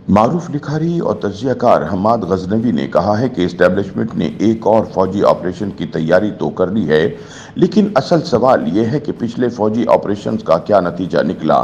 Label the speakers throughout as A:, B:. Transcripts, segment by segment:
A: معروف لکھاری اور تجزیہ کار حماد غزنوی نے کہا ہے کہ اسٹیبلشمنٹ نے ایک اور فوجی آپریشن کی تیاری تو کر لی ہے، لیکن اصل سوال یہ ہے کہ پچھلے فوجی آپریشنز کا کیا نتیجہ نکلا۔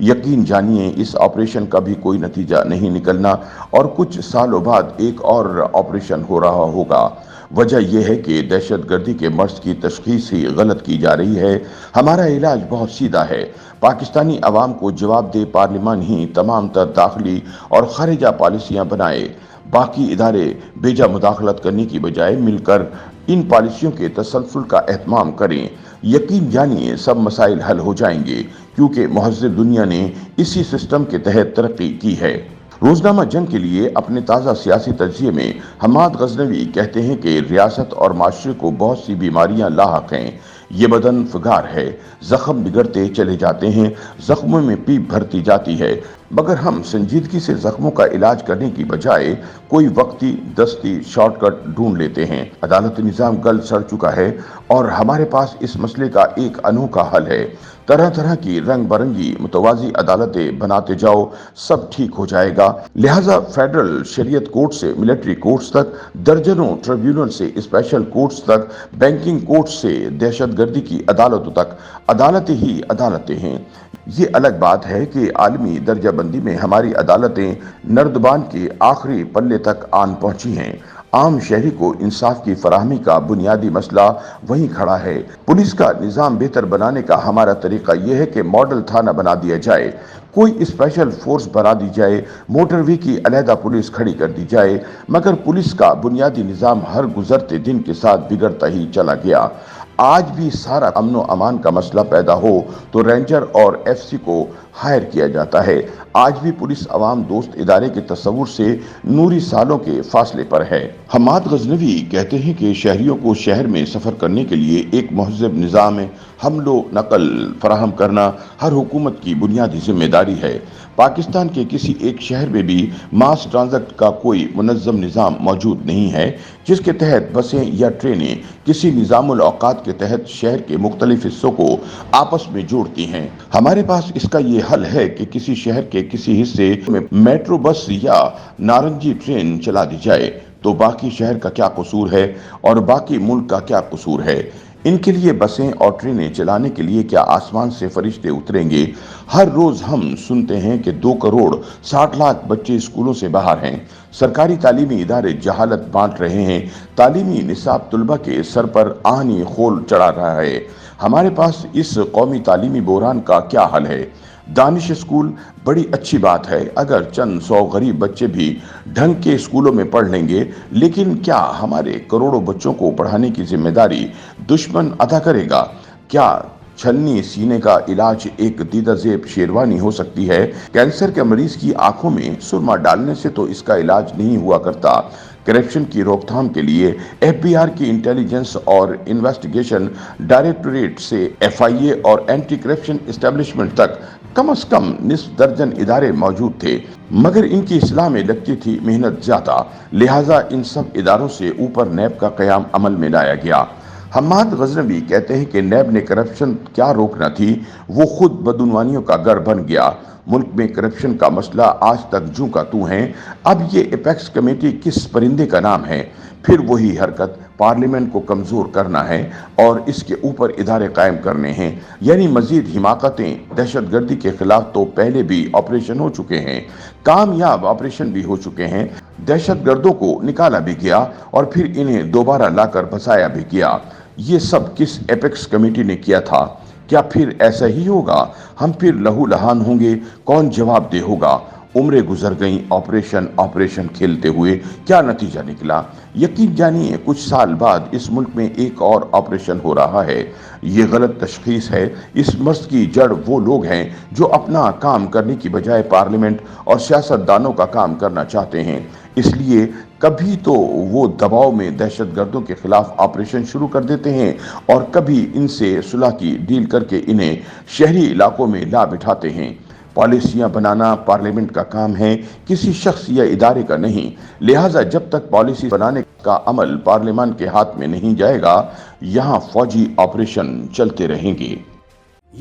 A: یقین جانیے اس آپریشن کا بھی کوئی نتیجہ نہیں نکلنا اور کچھ سالوں بعد ایک اور آپریشن ہو رہا ہوگا۔ وجہ یہ ہے کہ دہشت گردی کے مرض کی تشخیص ہی غلط کی جا رہی ہے۔ ہمارا علاج بہت سیدھا ہے، پاکستانی عوام کو جواب دہ پارلیمان ہی تمام تر داخلی اور خارجہ پالیسیاں بنائے، باقی ادارے بیجا مداخلت کرنے کی بجائے مل کر ان پالیسیوں کے تسلسل کا اہتمام کریں۔ یقین جانیے سب مسائل حل ہو جائیں گے، کیونکہ مہذب دنیا نے اسی سسٹم کے تحت ترقی کی ہے۔ روزنامہ جنگ کے لیے اپنے تازہ سیاسی تجزیے میں حماد غزنوی کہتے ہیں کہ ریاست اور معاشرے کو بہت سی بیماریاں لاحق ہیں۔ یہ بدن فگار ہے، زخم بگڑتے چلے جاتے ہیں، زخموں میں پیپ بھرتی جاتی ہے، مگر ہم سنجیدگی سے زخموں کا علاج کرنے کی بجائے کوئی وقتی دستی شارٹ کٹ ڈھونڈ لیتے ہیں۔ عدالتی نظام گل سڑ چکا ہے اور ہمارے پاس اس مسئلے کا ایک انوکھا حل ہے۔ طرح طرح کی رنگ برنگی متوازی عدالتیں بناتے جاؤ، سب ٹھیک ہو جائے گا۔ لہٰذا فیڈرل شریعت کورٹ سے ملٹری کورٹس تک، درجنوں ٹریبیونل سے اسپیشل کورٹس تک، بینکنگ کورٹ سے دہشت گردی کی عدالتوں تک، عدالتیں ہی عدالتیں ہیں۔ یہ الگ بات ہے کہ عالمی درجہ بندی میں ہماری عدالتیں نردبان کے آخری پلے تک آن پہنچی ہیں۔ عام شہری کو انصاف کی فراہمی کا بنیادی مسئلہ وہیں کھڑا ہے۔ پولیس کا نظام بہتر بنانے کا ہمارا طریقہ یہ ہے کہ ماڈل تھانہ بنا دیا جائے، کوئی اسپیشل فورس بنا دی جائے، موٹر وے کی علیحدہ پولیس کھڑی کر دی جائے، مگر پولیس کا بنیادی نظام ہر گزرتے دن کے ساتھ بگڑتا ہی چلا گیا۔ آج بھی سارا امن و امان کا مسئلہ پیدا ہو تو رینجر اور ایف سی کو ہائر کیا جاتا ہے۔ آج بھی پولیس عوام دوست ادارے کے تصور سے نوری سالوں کے فاصلے پر ہے۔ حماد غزنوی کہتے ہیں کہ شہریوں کو شہر میں سفر کرنے کے لیے ایک مہذب نظام حمل و نقل فراہم کرنا ہر حکومت کی بنیادی ذمہ داری ہے۔ پاکستان کے کسی ایک شہر میں بھی ماس ٹرانزٹ کا کوئی منظم نظام موجود نہیں ہے، جس کے تحت بسیں یا ٹرینیں کسی نظام الاوقات کے تحت شہر کے مختلف حصوں کو آپس میں جوڑتی ہیں۔ ہمارے پاس اس کا یہ حل ہے کہ کسی شہر کے کسی حصے میں میٹرو بس یا نارنجی ٹرین چلا دی جائے تو باقی شہر کا کیا قصور ہے اور باقی ملک کا کیا قصور ہے؟ ان کے لیے بسیں اور ٹرینیں چلانے کے لیے کیا آسمان سے فرشتے اتریں گے؟ ہر روز ہم سنتے ہیں کہ 2 کروڑ 60 لاکھ بچے اسکولوں سے باہر ہیں، سرکاری تعلیمی ادارے جہالت بانٹ رہے ہیں، تعلیمی نصاب طلبہ کے سر پر آہنی خول چڑھا رہا ہے۔ ہمارے پاس اس قومی تعلیمی بحران کا کیا حل ہے؟ دانش اسکول بڑی اچھی بات ہے اگر چند 100 غریب بچے بھی ڈھنگ کے اسکولوں میں پڑھ لیں گے، لیکن کیا ہمارے کروڑوں بچوں کو پڑھانے کی ذمہ داری دشمن ادا کرے گا؟ کیا چھلنی سینے کا علاج ایک دیدہ زیب شیروانی ہو سکتی ہے؟ کینسر کے مریض کی آنکھوں میں سرما ڈالنے سے تو اس کا علاج نہیں ہوا کرتا۔ کرپشن کی روک تھام کے لیے ایف بی آر کی انٹیلیجنس اور انویسٹیگیشن ڈائریکٹوریٹ سے ایف آئی اے اور اینٹی کرپشن اسٹیبلشمنٹ تک کم از کم نصف درجن ادارے موجود تھے، مگر ان کی اصلاح میں لگتی تھی محنت زیادہ، لہٰذا ان سب اداروں سے اوپر نیب کا قیام عمل میں لایا گیا۔ حماد غزنوی کہتے ہیں کہ نیب نے کرپشن کیا روکنا تھی، وہ خود بدعنوانیوں کا گھر بن گیا۔ ملک میں کرپشن کا مسئلہ آج تک جوں کا توں ہے۔ اب یہ ایپیکس کمیٹی کس پرندے کا نام ہے؟ پھر وہی حرکت، پارلیمنٹ کو کمزور کرنا ہے اور اس کے اوپر ادارے قائم کرنے ہیں، یعنی مزید حماقتیں۔ دہشت گردی کے خلاف تو پہلے بھی آپریشن ہو چکے ہیں، کامیاب آپریشن بھی ہو چکے ہیں، دہشت گردوں کو نکالا بھی گیا اور پھر انہیں دوبارہ لا کر بسایا بھی گیا۔ یہ سب کس ایپیکس کمیٹی نے کیا تھا؟ کیا پھر ایسا ہی ہوگا؟ ہم پھر لہو لہان ہوں گے؟ کون جواب دہ ہوگا؟ عمریں گزر گئیں آپریشن کھیلتے ہوئے، کیا نتیجہ نکلا؟ یقین جانیے کچھ سال بعد اس ملک میں ایک اور آپریشن ہو رہا ہے۔ یہ غلط تشخیص ہے۔ اس مرض کی جڑ وہ لوگ ہیں جو اپنا کام کرنے کی بجائے پارلیمنٹ اور سیاست دانوں کا کام کرنا چاہتے ہیں۔ اس لیے کبھی تو وہ دباؤ میں دہشت گردوں کے خلاف آپریشن شروع کر دیتے ہیں اور کبھی ان سے صلح کی ڈیل کر کے انہیں شہری علاقوں میں لا بٹھاتے ہیں۔ پالیسیاں بنانا پارلیمنٹ کا کام ہے، کسی شخص یا ادارے کا نہیں، لہٰذا جب تک پالیسی بنانے کا عمل پارلیمان کے ہاتھ میں نہیں جائے گا، یہاں فوجی آپریشن چلتے رہیں گے۔